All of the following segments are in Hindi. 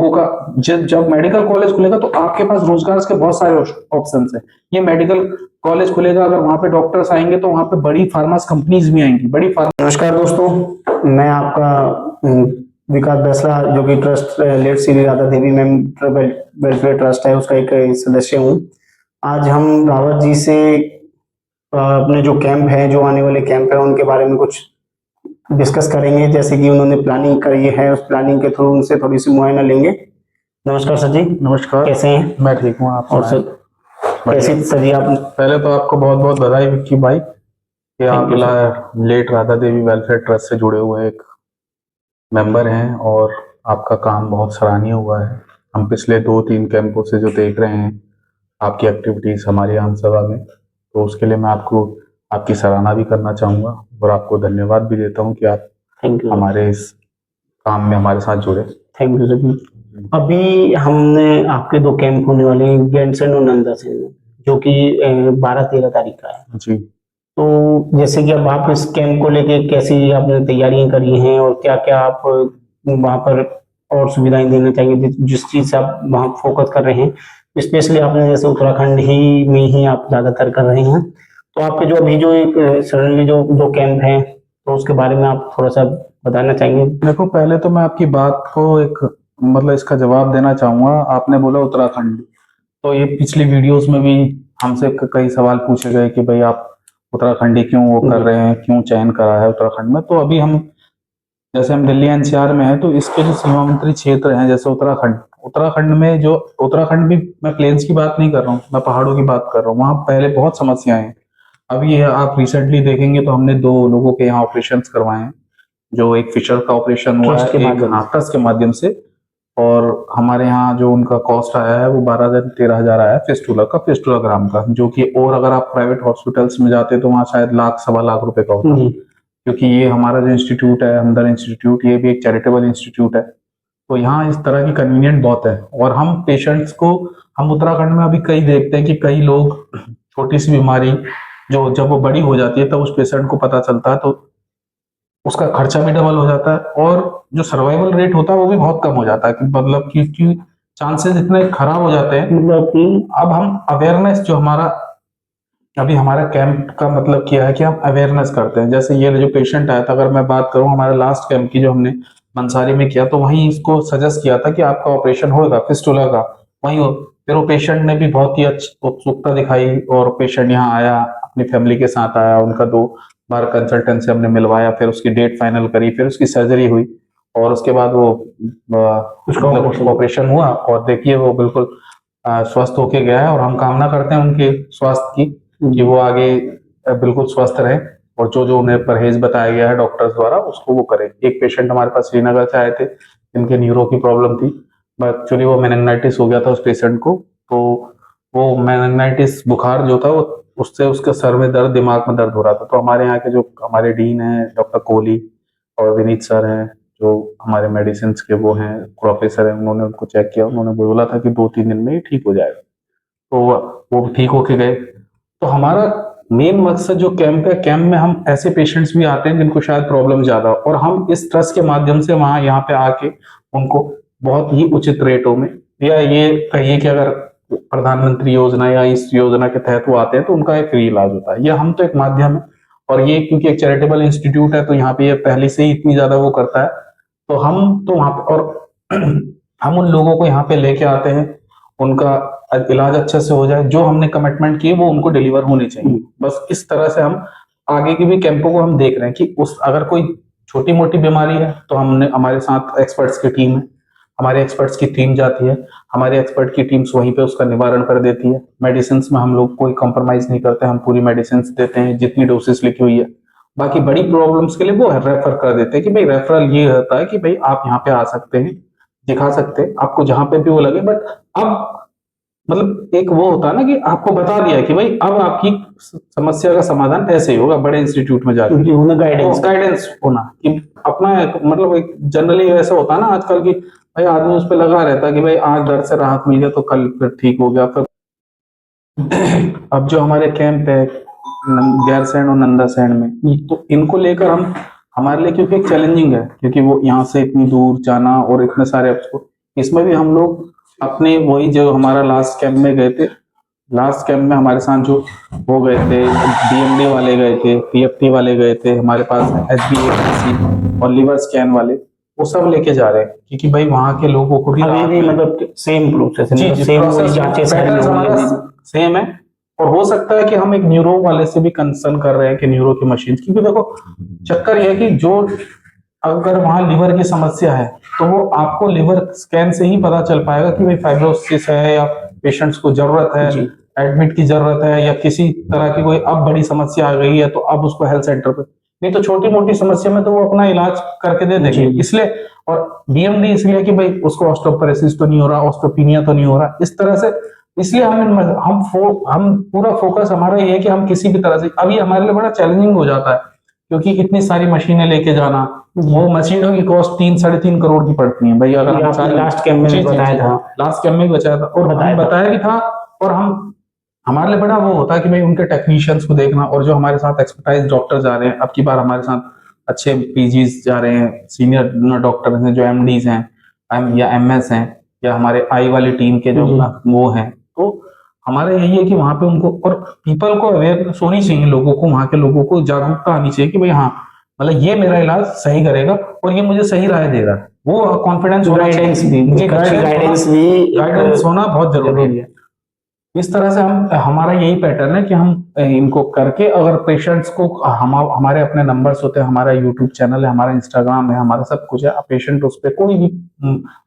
लोगों का जब मेडिकल कॉलेज खुलेगा तो आपके पास रोजगार के बहुत सारे ऑप्शन है। ये मेडिकल कॉलेज खुलेगा, अगर वहां पे डॉक्टर्स आएंगे तो वहां पे बड़ी फार्मास कंपनीज भी आएंगी, बड़ी फार्मा। नमस्कार दोस्तों, मैं आपका विकास बैसला जो कि trust late Shri Radha Devi ma'am welfare trust है उसका एक सदस्य हूँ। आज हम रावत जी से अपने जो कैंप है, जो आने वाले कैंप है उनके बारे में कुछ डिस्कस करेंगे। जैसे कि उन्होंने प्लानिंग करी है, उस प्लानिंग के थ्रू उनसे थोड़ी सी मुआयना लेंगे। नमस्कार सर जी। नमस्कार, कैसे हैं? मैं ठीक हूँ, आप और सर कैसे सर जी आप? पहले तो आपको बहुत बहुत बधाई विक्की भाई कि थैंक यू सर। आप late Radha Devi welfare trust से जुड़े हुए एक मेंबर हैं और आपका काम बहुत सराहनीय हुआ है। हम पिछले 2-3 कैंपों से जो देख रहे हैं आपकी एक्टिविटीज हमारी आम सभा में, तो उसके लिए मैं आपको आपकी सराहना भी करना चाहूँगा और आपको धन्यवाद भी देता हूँ कि आप थैंक यू हमारे इस काम में हमारे साथ जुड़े। Thank you sir. अभी हमने आपके 2 कैंप होने वाले हैं, गैंडसेन और नंदासेन में, जो कि 12-13 तारीख का है। जी, तो जैसे कि अब आप इस कैंप को लेके कैसी आपने तैयारियां करी हैं और क्या क्या आप वहाँ पर और सुविधाएं देना चाहेंगे, जिस चीज से आप वहाँ फोकस कर रहे हैं? स्पेशली आपने जैसे उत्तराखंड ही में ही आप ज्यादातर कर रहे हैं, तो आपके जो अभी जो एक सडनली जो 2 कैंप हैं, तो उसके बारे में आप थोड़ा सा बताना चाहेंगे? देखो पहले तो मैं आपकी बात को एक मतलब इसका जवाब देना चाहूँगा। आपने बोला उत्तराखंड, तो ये पिछली वीडियोस में भी हमसे कई सवाल पूछे गए कि भाई आप उत्तराखंडी क्यों वो कर रहे हैं, क्यों चयन करा है उत्तराखंड में। तो अभी हम जैसे हम दिल्ली एनसीआर में हैं, तो इसके जो सीमावर्ती क्षेत्र हैं जैसे उत्तराखंड, उत्तराखंड में जो उत्तराखंड भी, मैं प्लेन्स की बात नहीं कर रहा हूँ, मैं पहाड़ों की बात कर रहा हूँ, वहाँ पहले बहुत समस्याएं हैं। अभी ये आप रिसेंटली देखेंगे तो हमने 2 लोगों के यहाँ ऑपरेशन करवाए हैं, जो एक फिशर का ऑपरेशन हुआ है, एक ट्रस्ट के माध्यम से, और हमारे यहाँ जो उनका कॉस्ट आया है वो 12,000-13,000 आया है फिस्टुला का, फिस्टुलाग्राम का, जो कि और अगर आप प्राइवेट हॉस्पिटल्स में जाते तो वहाँ शायद लाख सवा लाख रुपए का होता है। क्योंकि ये हमारा जो इंस्टीट्यूट है हमदर्द इंस्टीट्यूट, ये भी एक चैरिटेबल इंस्टीट्यूट है, तो यहाँ इस तरह की कन्वीनियंट बहुत है। और हम पेशेंट्स को, हम उत्तराखंड में अभी कई देखते हैं कि कई लोग छोटी सी बीमारी जो जब वो बड़ी हो जाती है तब उस पेशेंट को पता चलता है, तो उसका खर्चा भी डबल हो जाता है और जो सर्वाइवल रेट होता है वो भी बहुत कम हो जाता है, कि मतलब कि चांसेस इतने खराब हो जाते हैं। मतलब कि अब हम अवेयरनेस, जो हमारा अभी हमारा कैंप का मतलब किया है कि हम अवेयरनेस करते हैं। जैसे ये जो पेशेंट आया था, अगर मैं बात करूं हमारे लास्ट कैंप की जो हमने मंसारी में किया, तो वहीं इसको सजेस्ट किया था कि आपका ऑपरेशन होगा फिस्टुला का, वहीं हो। फिर वो पेशेंट ने भी बहुत ही अच्छी उत्सुकता दिखाई और पेशेंट यहाँ आया, अपनी फैमिली के साथ आया, उनका 2 बार कंसल्टेंट से हमने मिलवाया, फिर उसकी डेट फाइनल करी, फिर उसकी सर्जरी हुई और उसके बाद वो मतलब ऑपरेशन हुआ और देखिए वो बिल्कुल स्वस्थ होके गया है। और हम कामना करते हैं उनके स्वास्थ्य की कि वो आगे बिल्कुल स्वस्थ रहे और जो जो उन्हें परहेज बताया गया है डॉक्टर्स द्वारा उसको वो करें। एक पेशेंट हमारे पास श्रीनगर से आए थे जिनके न्यूरो की प्रॉब्लम थी, एक्चुअली वो मेनिंजाइटिस हो गया था उस पेशेंट को, तो वो मेनिंजाइटिस बुखार जो था वो उससे उसके सर में दर्द, दिमाग में दर्द हो रहा था। तो हमारे यहाँ के जो हमारे डीन हैं डॉक्टर कोहली और विनीत सर हैं, जो हमारे मेडिसिन के वो हैं प्रोफेसर हैं, उन्होंने उनको चेक किया, उन्होंने बोला था कि 2-3 दिन में ही ठीक हो जाएगा, तो वो ठीक होके गए। तो हमारा मेन मकसद जो कैंप है, कैंप में हम ऐसे पेशेंट्स भी आते हैं जिनको शायद प्रॉब्लम ज्यादा हो, और हम इस ट्रस्ट के माध्यम से वहां यहाँ पे आके उनको बहुत ही उचित रेटों में, या ये कहिए कि अगर प्रधानमंत्री योजना या इस योजना के तहत वो आते हैं तो उनका एक फ्री इलाज होता है। यह हम तो एक माध्यम है, और ये क्योंकि एक चैरिटेबल इंस्टीट्यूट है तो यहाँ पे ये पहले से ही इतनी ज्यादा वो करता है, तो हम तो वहां पे और हम उन लोगों को यहाँ पे लेके आते हैं, उनका इलाज अच्छे से हो जाए, जो हमने कमिटमेंट किए वो उनको डिलीवर होने चाहिए। बस इस तरह से हम आगे की भी कैंपों को हम देख रहे हैं कि उस अगर कोई छोटी मोटी बीमारी है तो हमने, हमारे साथ एक्सपर्ट्स की टीम है, हमारे एक्सपर्ट्स की टीम जाती है, हमारे एक्सपर्ट की टीम्स वहीं पे उसका निवारण कर देती है। मेडिसिन में हम लोग कोई कॉम्प्रोमाइज नहीं करते, हम पूरी मेडिसिन देते हैं जितनी डोसेस लिखी हुई है। बाकी बड़ी प्रॉब्लम्स के लिए वो रेफर कर देते हैं कि भाई रेफरल ये होता है कि भाई आप यहाँ पे आ सकते हैं, दिखा सकते हैं आपको जहां पे भी वो लगे। बट अब मतलब एक वो होता है ना कि आपको बता दिया कि भाई अब आपकी समस्या का समाधान ऐसे ही होगा, बड़े इंस्टीट्यूट में जाकर गाइडेंस होना कि अपना मतलब एक जनरली ऐसा होता है ना आजकल की, भाई आदमी उस पर लगा रहता है कि भाई आज दर्द से राहत मिल गया तो कल फिर ठीक हो गया। फिर अब जो हमारे कैंप है गैरसैंण और नंदासैंण में, तो इनको लेकर हम, हमारे लिए क्योंकि एक चैलेंजिंग है, क्योंकि वो यहाँ से इतनी दूर जाना और इतने सारे इसमें भी हम लोग अपने वही जो हमारा लास्ट कैंप में गए थे, लास्ट कैंप में हमारे साथ जो वो गए थे, डीएमडी वाले गए थे, पीएफटी वाले गए थे, हमारे पास एचबीएसी और लिवर स्कैन वाले, वो सब लेके जा रहे हैं क्योंकि भाई वहाँ के लोगों को भी अभी भी मतलब सेम प्रोसेस है, जी मतलब जी सेम वही प्रोसेस जांचें सारी पैटर्न होंगी हमारा अभी भी। सेम है। और हो सकता है कि हम एक न्यूरो वाले से भी कंसर्न कर रहे हैं कि न्यूरो की मशीन, क्योंकि देखो चक्कर यह है कि जो अगर वहां लिवर की समस्या है तो वो आपको लिवर स्कैन से ही पता चल पाएगा कि भाई फाइब्रोसिस है या पेशेंट्स को जरूरत है, जी एडमिट की जरूरत है, या किसी तरह की कोई अब बड़ी समस्या आ गई है तो अब उसको हेल्थ सेंटर पे, नहीं तो छोटी मोटी समस्या में तो वो अपना इलाज करके दे देंगे। जी। इसलिए और डीएमडी इसलिए कि भाई उसको ऑस्टियोपोरोसिस तो नहीं हो रहा, ऑस्टियोपिनिया तो नहीं हो रहा, इस तरह से, इसलिए हम पूरा फोकस हमारा ये है कि हम किसी भी तरह से, अभी हमारे लिए बड़ा चैलेंजिंग हो जाता है क्योंकि इतनी सारी मशीनें लेके जाना, वो मशीनों की कॉस्ट 3-3.5 करोड़ की पड़ती है भाई। अगर ये हम आपने लास्ट कैंप में भी बताया था। लास्ट कैंप में भी बचाया था और बताया हम था। बताया भी था। और हम हमारे लिए बड़ा वो होता है कि भाई उनके टेक्नीशियंस को देखना, और जो हमारे साथ एक्सपर्टाइज डॉक्टर जा रहे हैं, अब की बार हमारे साथ अच्छे पीजीज जा रहे हैं, सीनियर डॉक्टर हैं जो एमडीज हैं, या एमएस हैं, या हमारे आई वाली टीम के जो वो हैं, तो हमारा यही है कि वहां पे उनको और पीपल को अवेयरनेस होनी चाहिए, लोगों को, वहां के लोगों को जागरूकता आनी चाहिए कि भाई हाँ मतलब ये मेरा इलाज सही करेगा और ये मुझे सही राय देगा, वो कॉन्फिडेंस गाइडेंस भी, गाइडेंस भी गाइडेंस होना बहुत जरूरी है। इस तरह से हमारा यही पैटर्न है कि हम इनको करके, अगर पेशेंट्स को हमारे अपने नंबर्स होते हैं, हमारा यूट्यूब चैनल है, हमारा इंस्टाग्राम है, हमारा सब कुछ है, पेशेंट उस पर कोई भी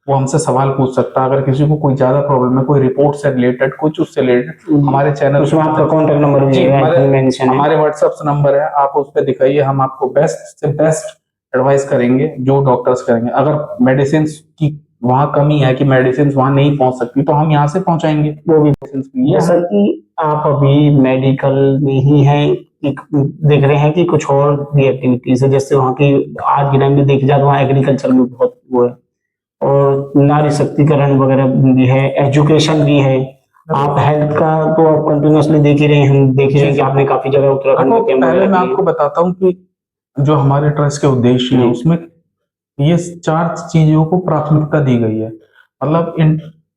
वो हमसे सवाल पूछ सकता है। अगर किसी को कोई ज्यादा प्रॉब्लम है, कोई रिपोर्ट से रिलेटेड, कुछ उससे रिलेटेड, हमारे चैनल उसमें आपका कॉन्टेक्ट नंबर भी हमारे व्हाट्सएप नंबर है, आप उस पर दिखाइए, हम आपको बेस्ट से बेस्ट एडवाइस करेंगे जो डॉक्टर्स करेंगे। अगर मेडिसिन की वहां कमी है कि मेडिसिन वहां नहीं पहुंच सकती तो हम यहाँ से पहुंचाएंगे वो भी मेडिसिन। जैसा कि आप अभी मेडिकल में ही हैं, देख रहे हैं कि कुछ और भी एक्टिविटीज है, जैसे वहाँ की आज के टाइम में देखी जाए तो वहाँ एग्रीकल्चर में बहुत वो है, और नारी शक्तिकरण वगैरह भी है, एजुकेशन भी है। आप हेल्थ का तो आप कंटिन्यूअसली देख ही रहे हैं, हम देख ही रहे हैं कि आपने काफी जगह उत्तराखंड में कैंप पहले वगैरह मैं किए। आपको बताता हूँ कि जो हमारे ट्रस्ट के उद्देश्य है उसमें ये 4 चीजों को प्राथमिकता दी गई है। मतलब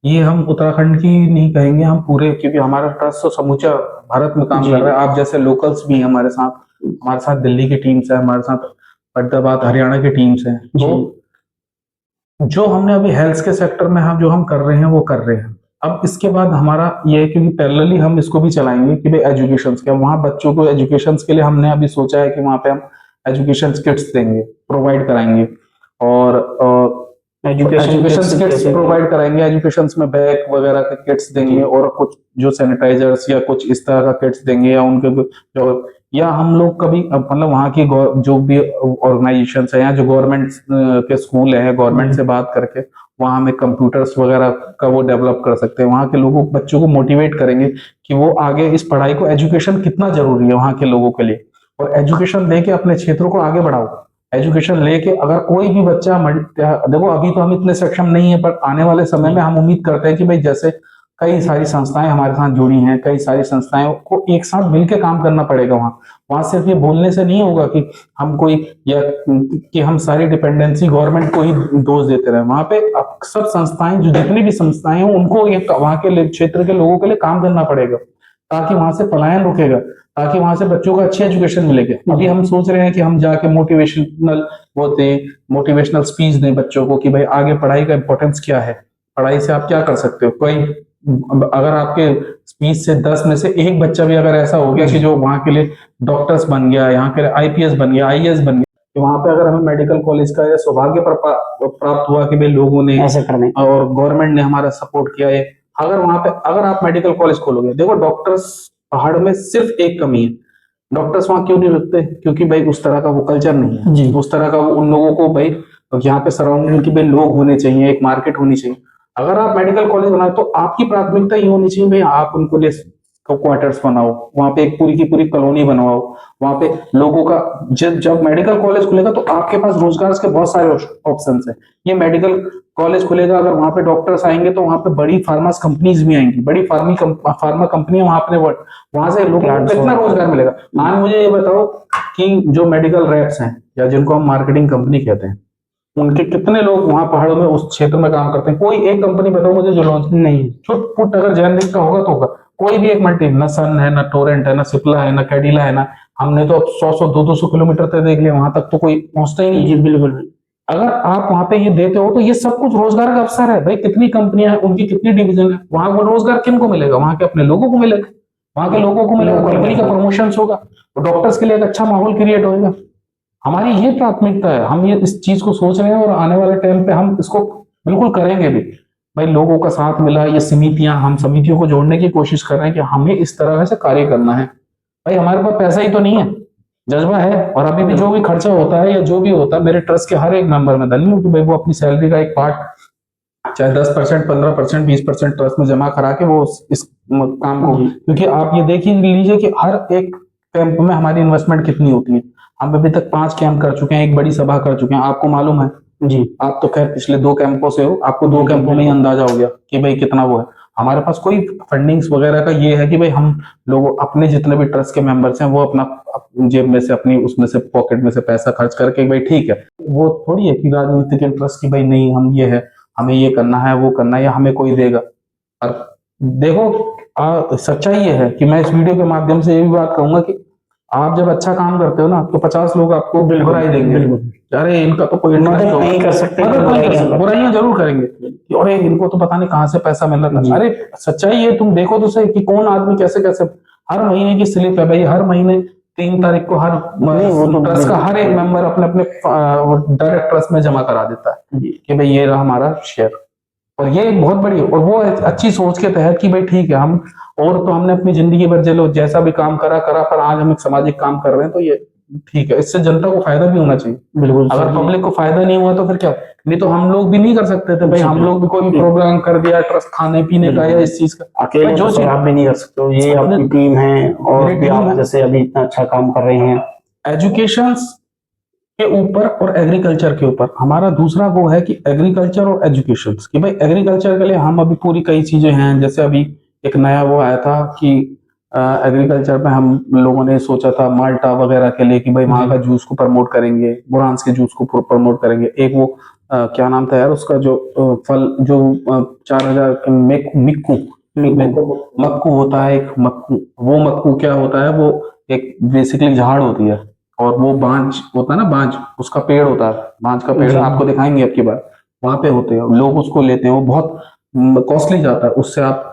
ये हम उत्तराखंड की नहीं कहेंगे, हम पूरे, क्योंकि हमारा ट्रस्ट तो समूचा भारत में काम कर रहा है। आप जैसे लोकल्स भी हैं हमारे साथ दिल्ली की टीम्स है, हमारे साथ फरीदाबाद हरियाणा की टीम्स हैं। तो जो हमने अभी हेल्थ के सेक्टर में हम कर रहे हैं वो कर रहे हैं। अब इसके बाद हमारा ये है, क्योंकि पैरेलली हम इसको भी चलाएंगे कि भाई एजुकेशन के, वहाँ बच्चों को एजुकेशन के लिए हमने अभी सोचा है कि वहाँ पे हम एजुकेशन किट्स देंगे, प्रोवाइड कराएंगे, और एजुकेशन किट्स प्रोवाइड कराएंगे। एजुकेशन में बैग वगैरह के किट्स देंगे, और कुछ जो सैनिटाइजर्स या कुछ इस तरह का किट्स देंगे, या उनके जो, या हम लोग कभी मतलब वहाँ की जो भी ऑर्गेनाइजेशन है या जो गवर्नमेंट के स्कूल है, गवर्नमेंट से बात करके वहाँ में कंप्यूटर्स वगैरह का वो डेवलप कर सकते हैं। वहाँ के लोगों बच्चों को मोटिवेट करेंगे कि वो आगे इस पढ़ाई को, एजुकेशन कितना जरूरी है वहाँ के लोगों के लिए, और एजुकेशन लेके अपने क्षेत्रों को आगे बढ़ाओ। एजुकेशन लेके अगर कोई भी बच्चा, देखो अभी तो हम इतने सक्षम नहीं है, पर आने वाले समय में हम उम्मीद करते हैं कि भाई जैसे कई सारी संस्थाएं हमारे साथ जुड़ी हैं, कई सारी संस्थाएं को एक साथ मिलकर काम करना पड़ेगा। वहां सिर्फ ये बोलने से नहीं होगा कि हम कोई, या कि हम सारी डिपेंडेंसी गवर्नमेंट को ही दोष देते रहे। वहां पे सब संस्थाएं, जो जितनी भी संस्थाएं हैं, उनको वहां के क्षेत्र के लोगों के लिए काम करना पड़ेगा, ताकि वहां से पलायन रुकेगा, ताकि वहां से बच्चों को अच्छी एजुकेशन मिलेगी। अभी हम सोच रहे हैं कि हम जाके मोटिवेशनल स्पीच दें बच्चों को कि भाई आगे पढ़ाई का इंपॉर्टेंस क्या है, पढ़ाई से आप क्या कर सकते हो। कोई अगर आपके स्पीच से 10 में से एक बच्चा भी अगर ऐसा हो गया कि जो वहां के लिए डॉक्टर्स बन गया, यहाँ के लिए आईपीएस बन गया, आईएएस बन गया, तो वहां पे अगर हमें मेडिकल कॉलेज का सौभाग्य प्राप्त हुआ कि भाई लोगों ने ऐसे करने और गवर्नमेंट ने हमारा सपोर्ट किया है, अगर वहां पे अगर आप मेडिकल कॉलेज खोलोगे, देखो डॉक्टर्स पहाड़ में सिर्फ एक कमी है, डॉक्टर्स वहां क्यों नहीं रखते, क्योंकि भाई उस तरह का वो कल्चर नहीं है जी। उस तरह का उन लोगों को भाई यहाँ पे सराउंडिंग की भाई लोग होने चाहिए, एक मार्केट होनी चाहिए। अगर आप मेडिकल कॉलेज बनाओ तो आपकी प्राथमिकता ये होनी चाहिए भाई आप उनको लिए क्वार्टर्स बनाओ, वहां पे एक पूरी की पूरी कॉलोनी बनवाओ, वहां पे लोगों का जब मेडिकल कॉलेज खुलेगा तो आपके पास रोजगार के बहुत सारे ऑप्शंस हैं। ये मेडिकल कॉलेज खुलेगा, अगर वहां पे डॉक्टर्स आएंगे तो वहां पे बड़ी फार्मा कंपनीज भी आएंगी, बड़ी फार्मा कंपनियां वहां अपने वहां से लोगों को कितना रोजगार मिलेगा। आज मुझे ये बताओ कि जो मेडिकल रैप्स हैं, या जिनको हम मार्केटिंग कंपनी कहते हैं, उनके कितने लोग वहां पहाड़ों में उस क्षेत्र में काम करते हैं? कोई एक कंपनी बताओ मुझे जो लॉन्च नहीं। छुट पुट अगर जेनरिक का होगा तो होगा। कोई भी एक मल्टी, ना सन है, ना टोरेंट है, ना सिप्ला है, ना कैडिला है, ना, हमने तो अब 100-200 किलोमीटर तक देख लिया, वहां तक तो कोई पहुंचता ही नहीं जी है। बिल्कुल। अगर आप वहां पे ये देते हो तो ये सब कुछ रोजगार का अवसर है भाई। कितनी कंपनियां हैं, उनकी कितनी डिवीजन है, वहां वो रोजगार किन को मिलेगा? वहां के अपने लोगों को मिलेगा, वहां के लोगों को मिलेगा, कंपनी का प्रमोशन होगा, डॉक्टर्स के लिए एक अच्छा माहौल क्रिएट होगा। हमारी ये प्राथमिकता है, हम ये इस चीज को सोच रहे हैं और आने वाले टाइम पे हम इसको बिल्कुल करेंगे भी। भाई लोगों का साथ मिला, ये समितियां, हम समितियों को जोड़ने की कोशिश कर रहे हैं कि हमें इस तरह से कार्य करना है। भाई हमारे पास पैसा ही तो नहीं है, जज्बा है। और अभी भी जो भी खर्चा होता है या जो भी होता है, मेरे ट्रस्ट के हर एक मेंबर में धन्य हूँ कि भाई वो अपनी सैलरी का एक पार्ट, चाहे 10%, 15%, 20% ट्रस्ट में जमा करा के वो इस काम को, क्योंकि आप ये देख ही लीजिए कि हर एक कैंप में हमारी इन्वेस्टमेंट कितनी होती है। हम अभी तक 5 कैंप कर चुके हैं, एक बड़ी सभा कर चुके हैं, आपको मालूम है जी। आप तो खैर पिछले 2 कैंपों से हो, आपको 2 कैंपों में ही अंदाजा हो गया कि भाई कितना वो है। हमारे पास कोई फंडिंग्स वगैरह का ये है कि भाई हम लोग अपने जितने भी ट्रस्ट के मेंबर्स हैं वो अपना जेब में से, अपनी उसमें से, पॉकेट में से पैसा खर्च करके, भाई ठीक है, वो थोड़ी है कि राजनीतिक इंटरेस्ट की भाई नहीं हम ये है, हमें ये करना है, वो करना है, या हमें कोई देगा। और देखो, सच्चाई ये है कि मैं इस वीडियो के माध्यम से ये भी बात कहूंगा कि आप जब अच्छा काम करते हो ना तो 50 लोग आपको बुराई देंगे, अरे इनका तो कोई इंटरेस्ट नहीं कर सकते, बुराइयां जरूर करेंगे, अरे इनको तो पता नहीं कहां से पैसा मिल रहा था। अरे सच्चाई ये, तुम देखो तो सही कि कौन आदमी कैसे कैसे, हर महीने की स्लिप है भाई, हर महीने 3 तारीख को हर ट्रस्ट का हर एक मेंबर अपने अपने डायरेक्ट ट्रस्ट में जमा करा देता है कि भाई ये रहा हमारा शेयर। और ये एक बहुत बड़ी, और वो अच्छी सोच के तहत कि भाई ठीक है, हम और तो हमने अपनी जिंदगी भर चलो जैसा भी काम करा करा, पर आज हम एक सामाजिक काम कर रहे हैं तो ये ठीक है, इससे जनता को फायदा भी होना चाहिए। बिल्कुल, अगर पब्लिक को फायदा नहीं हुआ तो फिर क्या, नहीं तो हम लोग भी नहीं कर सकते थे भाई, हम लोग भी कोई भी प्रोग्राम कर दिया ट्रस्ट खाने पीने का या इस चीज का, अकेले जो चीज आप भी नहीं कर सकते हो, ये आपकी टीम है और भी आप जैसे अभी इतना अच्छा काम कर रहे हैं। एजुकेशन के ऊपर और एग्रीकल्चर के ऊपर हमारा दूसरा वो है कि एग्रीकल्चर और एजुकेशन, कि भाई एग्रीकल्चर के लिए हम अभी पूरी कई चीजें हैं, जैसे अभी एक नया वो आया था कि एग्रीकल्चर में हम लोगों ने सोचा था माल्टा वगैरह के लिए कि भाई वहां का जूस को प्रमोट करेंगे, बुरांस के जूस को प्रमोट करेंगे। एक वो क्या नाम था यार उसका, जो फल जो 4000 मिक्कू मक्कू होता है, एक मक्कू, वो मक्कू क्या होता है, वो एक बेसिकली झाड़ होती है, और वो बांझ होता है ना, बांझ उसका पेड़ होता है, बांझ का पेड़ आपको दिखाएंगे अब की बार, वहां पे होते हैं लोग, उसको लेते हैं, वो बहुत कॉस्टली जाता है, उससे आप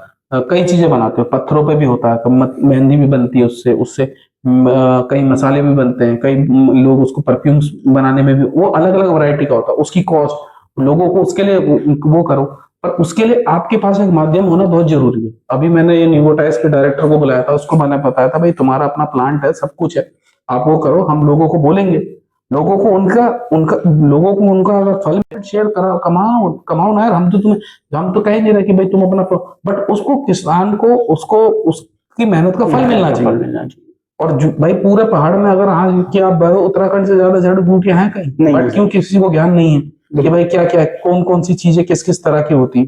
कई चीजें बनाते हो, पत्थरों पे भी होता है, मेहंदी भी बनती है उससे, उससे कई मसाले भी बनते हैं, कई लोग उसको परफ्यूम्स बनाने में भी, वो अलग अलग वैरायटी का होता है, उसकी कॉस्ट लोगों को, उसके लिए वो करो, पर उसके लिए आपके पास एक माध्यम होना बहुत जरूरी है। अभी मैंने ये न्यूवोटाइस के डायरेक्टर को बुलाया था, उसको मैंने बताया था भाई तुम्हारा अपना प्लांट है, सब कुछ है, आप वो करो, हम लोगों को बोलेंगे, लोगों को उनका उनका लोगों को उनका अगर फल शेयर करा, कमाओ कमाओ ना यार, हम तो तुम्हें, हम तो कह ही नहीं रहे कि भाई तुम अपना, बट उसको किसान को उसको उसकी मेहनत का फल मिलना चाहिए। और भाई पूरे पहाड़ में अगर आज की आप उत्तराखंड से ज्यादा जड़ बूटियां हैं कहीं, बट क्यों किसी को ज्ञान नहीं है कि भाई क्या क्या कौन कौन सी चीजें किस किस तरह की होती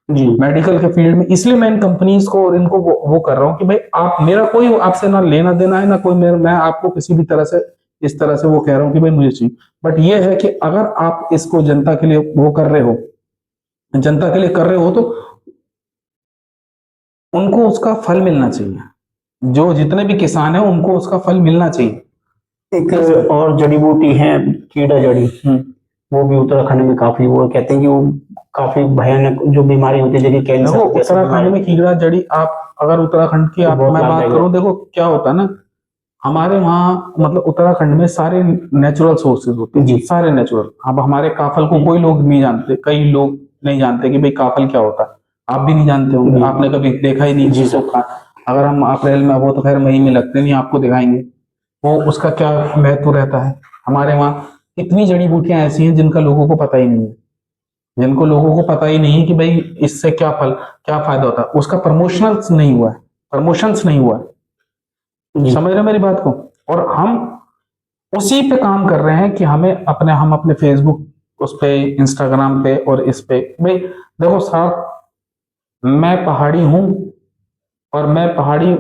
जी मेडिकल के फील्ड में। इसलिए मैं इन कंपनीज को और इनको वो कर रहा हूँ कि भाई आप, मेरा कोई आपसे ना लेना देना है ना कोई मैं आपको किसी भी तरह से इस तरह से वो कह रहा हूँ कि भाई मुझे चाहिए, बट ये है कि अगर आप इसको जनता के लिए वो कर रहे हो, जनता के लिए कर रहे हो, तो उनको उसका फल मिलना चाहिए, जो जितने भी किसान हैं उनको उसका फल मिलना चाहिए। एक और जड़ी बूटी है कीड़ा जड़ी, वो भी उत्तराखंड में काफी, वो कहते हैं कि वो काफी भयानक जो बीमारी होती है, जैसे कैंसर। उत्तराखंड में कीड़ा जड़ी, आप अगर उत्तराखंड की आप मैं बात करूं, देखो क्या होता है ना, हमारे वहाँ मतलब उत्तराखंड में सारे नेचुरल सोर्सेज होते हैं, सारे नेचुरल। अब हमारे काफल को कोई लोग नहीं जानते, कई लोग नहीं जानते कि भाई काफल क्या होता है, आप भी नहीं जानते होंगे, आपने कभी देखा ही नहीं जी सो। अगर हम अप्रैल में, वो तो खैर मई में लगते नहीं, आपको दिखाएंगे वो उसका क्या महत्व रहता है। हमारे वहाँ इतनी जड़ी बूटियां ऐसी हैं जिनका लोगों को पता ही नहीं है, जिनको लोगों को पता ही नहीं है कि भाई इससे क्या फल, क्या फायदा होता है, उसका प्रमोशंस नहीं हुआ है, प्रमोशंस नहीं हुआ है, समझ रहे मेरी बात को। और हम उसी पे काम कर रहे हैं कि हम अपने फेसबुक उस पे, इंस्टाग्राम पे और इस पे, भाई देखो साहब, मैं पहाड़ी हूं और मैं पहाड़ी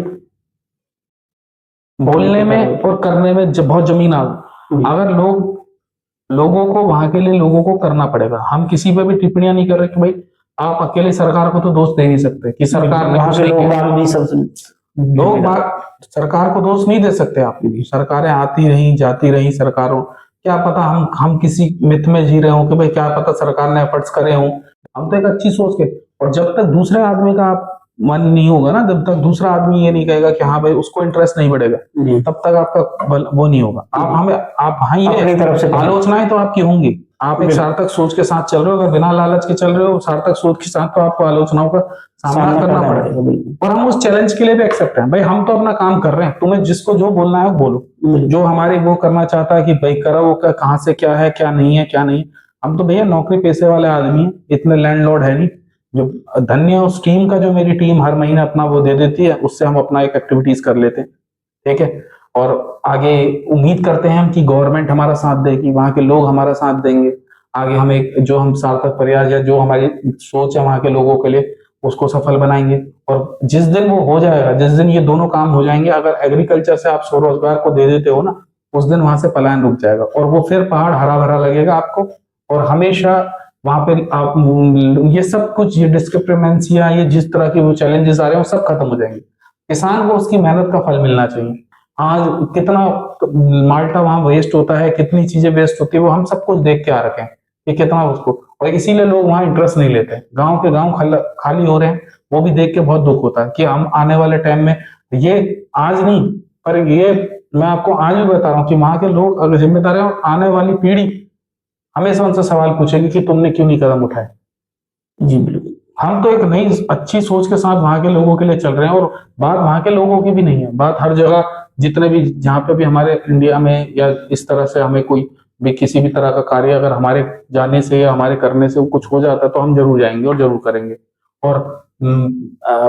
बोलने में और करने में बहुत जमीन आग। अगर लोग लोगों को वहां के लिए लोगों को करना पड़ेगा। हम किसी पे भी टिप्पणियां नहीं कर रहे कि भाई आप अकेले सरकार को तो दोष दे नहीं सकते कि सरकार ने वहाँ कुछ के नहीं लोग किया। बाग भी सब लोग सरकार को दोष नहीं दे सकते आप। सरकारें आती रही जाती रही सरकारों, क्या पता हम किसी मिथ में जी रहे हो कि भाई क्या पता सरकार ने एफर्ट्स करे हों। हम तो एक अच्छी सोच के, और जब तक दूसरे आदमी का मन नहीं होगा ना, जब तक दूसरा आदमी ये नहीं कहेगा कि हाँ भाई उसको इंटरेस्ट नहीं बढ़ेगा, जी तब तक आपका वो नहीं होगा। आप हाँ ये अपनी तरफ से आलोचनाएं तो आपकी होंगी। आप एक सार्थक सोच के साथ चल रहे हो, अगर बिना लालच के चल रहे हो सार्थक सोच के साथ, तो आपको आलोचनाओं का सामना करना पड़ेगा। बिल्कुल। और हम उस चैलेंज के लिए भी एक्सेप्ट हैं भाई, हम तो अपना काम कर रहे हैं, तुम्हें जिसको जो बोलना है वो बोलो। जो हमारे वो करना चाहता है कि भाई करो वो कहाँ से क्या है क्या नहीं है क्या नहीं है। हम तो भैया नौकरी पेशे वाले आदमी हैं, इतने लैंडलॉर्ड है नहीं। जो धन्य है उस टीम का, जो मेरी टीम हर महीने अपना वो दे देती है, उससे हम अपना एक एक्टिविटीज कर लेते हैं, ठीक है। और आगे उम्मीद करते हैं हम कि गवर्नमेंट हमारा साथ देगी, वहां के लोग हमारा साथ देंगे। आगे हम एक जो हम सार्थक प्रयास या जो हमारी सोच है वहां के लोगों के लिए, उसको सफल बनाएंगे। और जिस दिन वो हो जाएगा, जिस दिन ये दोनों काम हो जाएंगे, अगर एग्रीकल्चर से आप स्वरोजगार को दे देते हो ना, उस दिन वहां से पलायन रुक जाएगा और वो फिर पहाड़ हरा भरा लगेगा आपको। और हमेशा वहां पे आप ये सब कुछ, ये डिस्क्रिपेंसियां, ये जिस तरह के वो चैलेंजेस आ रहे हैं, वो सब खत्म हो जाएंगे। किसान को उसकी मेहनत का फल मिलना चाहिए। आज कितना माल्टा वहां वेस्ट होता है, कितनी चीजें वेस्ट होती है, वो हम सब कुछ देख के आ रखे हैं कि कितना उसको, और इसीलिए लोग वहां इंटरेस्ट नहीं लेते। गांव के गांव खाली हो रहे हैं, वो भी देख के बहुत दुख होता है कि हम आने वाले टाइम में, ये आज नहीं पर ये मैं आपको आज भी बता रहा हूँ कि वहां के लोग अगर जिम्मेदार है, और आने वाली पीढ़ी हमेशा उनसे सवाल पूछेगी कि तुमने क्यों नहीं कदम उठाए। जी बिल्कुल। हम तो एक नई अच्छी सोच के साथ वहां के लोगों के लिए चल रहे हैं, और बात वहां के लोगों की भी नहीं है, बात हर जगह जितने भी जहां पे भी हमारे इंडिया में या इस तरह से हमें कोई भी किसी भी तरह का कार्य अगर हमारे जाने से या हमारे करने से कुछ हो जाता है, तो हम जरूर जाएंगे और जरूर करेंगे। और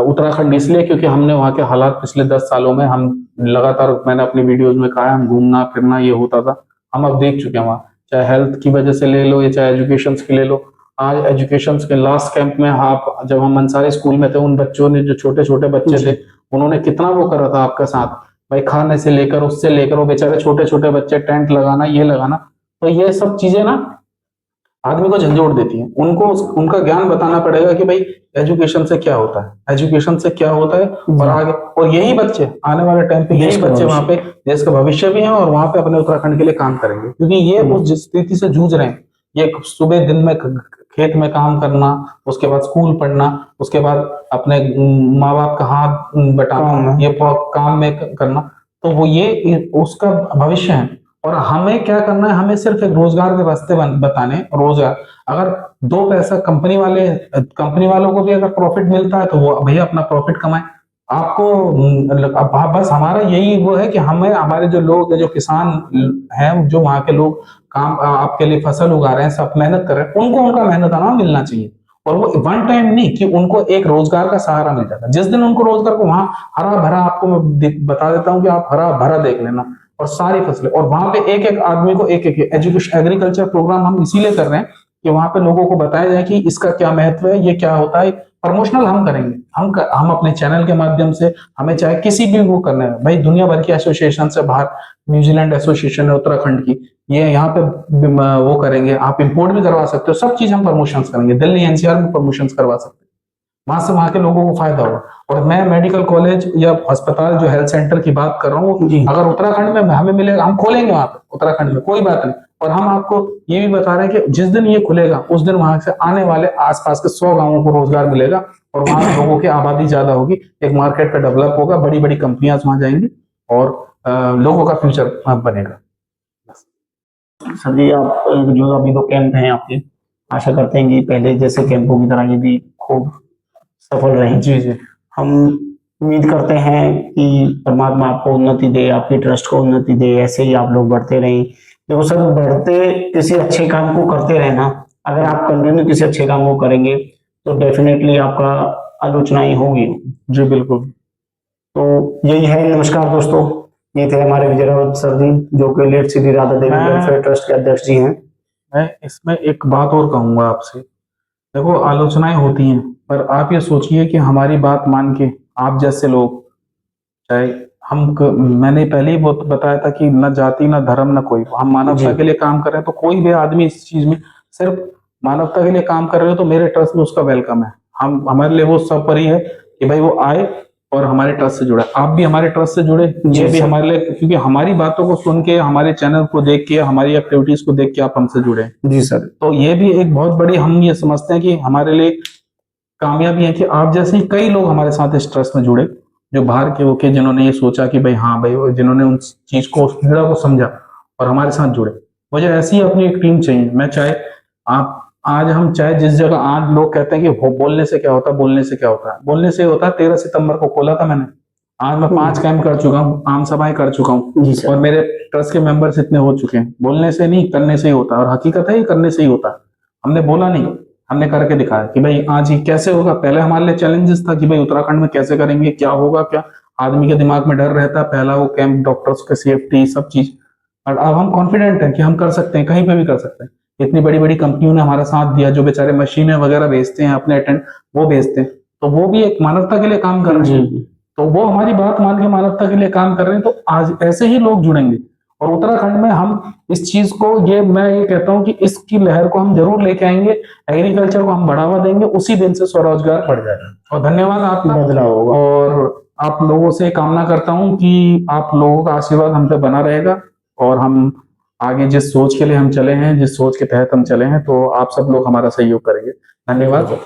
उत्तराखंड इसलिए क्योंकि हमने वहाँ के हालात पिछले 10 सालों में, हम लगातार, मैंने अपनी वीडियोज में कहा है, हम घूमना फिरना ये होता था, हम अब देख चुके हैं वहाँ। चाहे हेल्थ की वजह से ले लो या चाहे एजुकेशन के ले लो। आज एजुकेशन के लास्ट कैंप में, आप जब हम अंसारी स्कूल में थे, उन बच्चों ने, जो छोटे छोटे बच्चे थे, उन्होंने कितना वो करा था आपका साथ भाई, खाने से लेकर उससे लेकर, वो बेचारे छोटे छोटे बच्चे, टेंट लगाना ये लगाना। तो ये सब चीजें ना आदमी को झंझोड़ देती हैं। उनको उनका ज्ञान बताना पड़ेगा कि भाई एजुकेशन से क्या होता है, एजुकेशन से क्या होता है, और आगे, और यही बच्चे आने वाले टाइम पे, यही बच्चे वहां पे देश का भविष्य भी हैं, और वहां पे अपने उत्तराखंड के लिए काम करेंगे, क्योंकि ये उस स्थिति से जूझ रहे हैं। ये सुबह दिन में खेत में काम करना, उसके बाद स्कूल पढ़ना, उसके बाद अपने माँ बाप का हाथ बटाना, ये काम में करना, तो वो ये उसका भविष्य है। और हमें क्या करना है, हमें सिर्फ एक रोजगार के रास्ते बताने। रोजगार, अगर 2 पैसा कंपनी वालों को भी अगर प्रॉफिट मिलता है, तो वो भैया अपना प्रॉफिट कमाए। आपको बस हमारा यही वो है कि हमें, हमारे जो लोग, जो किसान हैं, जो वहां के लोग काम आपके लिए फसल उगा रहे हैं, सब मेहनत कर रहे हैं, उनको उनका मेहनत आना मिलना चाहिए। और वो वन टाइम नहीं कि उनको एक रोजगार का सहारा मिल जाता। जिस दिन उनको रोजगार को, वहां हरा भरा, आपको मैं बता देता हूँ कि आप हरा भरा देख लेना, और सारी फसलें, और वहां पे एक एक आदमी को एक एक एजुकेशन एग्रीकल्चर प्रोग्राम हम इसीलिए कर रहे हैं कि वहां पे लोगों को बताया जाए कि इसका क्या महत्व है, ये क्या होता है। प्रमोशनल हम करेंगे, हम अपने चैनल के माध्यम से, हमें चाहे किसी भी वो करना है भाई, दुनिया भर की एसोसिएशन से बाहर, न्यूजीलैंड एसोसिएशन है उत्तराखंड की, ये यहाँ पे वो करेंगे, आप इंपोर्ट भी करवा सकते हो, सब चीज हम प्रमोशन करेंगे, दिल्ली एनसीआर में प्रमोशन करवा सकते हैं, वहां से वहां के लोगों को फायदा होगा। और मैं मेडिकल कॉलेज या अस्पताल, जो हेल्थ सेंटर की बात कर रहा हूँ, अगर उत्तराखंड में हमें मिलेगा, हम खोलेंगे वहां पे उत्तराखंड में, कोई बात नहीं। और हम आपको ये भी बता रहे हैं कि जिस दिन ये खुलेगा, उस दिन वहां से आने वाले आसपास के 100 गांवों को रोजगार मिलेगा, और वहां लोगों की आबादी ज्यादा होगी, एक मार्केट का डेवलप होगा, बड़ी बड़ी कंपनियां वहां जाएंगी, और लोगों का फ्यूचर बनेगा। सर जी, आप जो अभी 2 कैंप हैं आपके, आशा करते हैं कि पहले जैसे कैंपों की तरह ये भी खूब सफल रहे। जी जी, हम उम्मीद करते हैं कि परमात्मा आपको उन्नति दे, आपके ट्रस्ट को उन्नति दे, ऐसे ही आप लोग बढ़ते रहें। देखो सर, बढ़ते किसी अच्छे काम को करते रहना, अगर आप कंटिन्यू किसी अच्छे काम को करेंगे तो डेफिनेटली आपका आलोचनाएं होगी। जी बिल्कुल। तो यही है। नमस्कार दोस्तों, ये थे हमारे विजय रावत सर जी, जो कि late Shri Radha Devi welfare trust के अध्यक्ष जी हैं। मैं इसमें एक बात और कहूंगा आपसे। देखो, आलोचनाएं होती हैं, पर आप ये सोचिए कि हमारी बात मान के आप जैसे लोग, चाहे मैंने पहले ही बहुत बताया था कि न जाति न धर्म न कोई, हम मानवता जी। के लिए काम कर रहे हैं। तो कोई भी आदमी इस चीज में सिर्फ मानवता के लिए काम कर रहे हो तो मेरे ट्रस्ट में उसका वेलकम है। हम हमारे लिए वो सब परी है कि भाई वो आए और हमारे ट्रस्ट से जुड़े। आप भी हमारे ट्रस्ट से जुड़े, जी ये भी सर। हमारे लिए, क्योंकि हमारी बातों को सुन के, हमारे चैनल को देख के, हमारी एक्टिविटीज को देख के आप हमसे जुड़े। जी सर। तो ये भी एक बहुत बड़ी, हम ये समझते हैं कि हमारे लिए कामयाबी है कि आप जैसे ही कई लोग हमारे साथ इस ट्रस्ट में जुड़े, जो बाहर के होके, जिन्होंने ये सोचा कि भाई हाँ भाई, जिन्होंने उस चीज को, उस पीड़ा को समझा और हमारे साथ जुड़े। मुझे ऐसी ही अपनी एक टीम चाहिए। मैं चाहे आप आज, हम चाहे जिस जगह, आज लोग कहते हैं कि बोलने से क्या होता है, बोलने से क्या होता है, बोलने से होता है। 13 सितंबर को खोला था मैंने, आज मैं 5 कैंप कर चुका हूँ, आम सभाएं कर चुका हूँ, जी सर। और मेरे ट्रस्ट के मेंबर्स इतने हो चुके हैं। बोलने से नहीं, करने से ही होता है, और हकीकत है ये करने से ही होता है। हमने बोला नहीं, हमने करके दिखाया कि भाई आज ये कैसे होगा। पहले हमारे लिए चैलेंजेस था कि भाई उत्तराखंड में कैसे करेंगे, क्या होगा, क्या आदमी के दिमाग में डर रहता है। पहला वो कैंप, डॉक्टर्स के सेफ्टी, सब चीज। और अब हम कॉन्फिडेंट हैं कि हम कर सकते हैं, कहीं पे भी कर सकते हैं। इतनी बड़ी बड़ी कंपनियों ने हमारा साथ दिया, जो बेचारे मशीनें वगैरह भेजते हैं अपने अटेंड, वो भेजते हैं, तो वो भी एक मानवता के लिए काम कर रहे हैं। जी। तो वो हमारी बात मान के मानवता के लिए काम कर रहे हैं। तो आज ऐसे ही लोग जुड़ेंगे, और उत्तराखंड में हम इस चीज को, ये मैं ये कहता हूँ कि इसकी लहर को हम जरूर लेके आएंगे। एग्रीकल्चर को हम बढ़ावा देंगे, उसी दिन से स्वरोजगार बढ़ जाएगा। और धन्यवाद आपका, बदलाव होगा। और आप लोगों से कामना करता हूँ कि आप लोगों का आशीर्वाद हम पे बना रहेगा, और हम आगे जिस सोच के लिए हम चले हैं, जिस सोच के तहत हम चले हैं, तो आप सब लोग हमारा सहयोग करेंगे। धन्यवाद।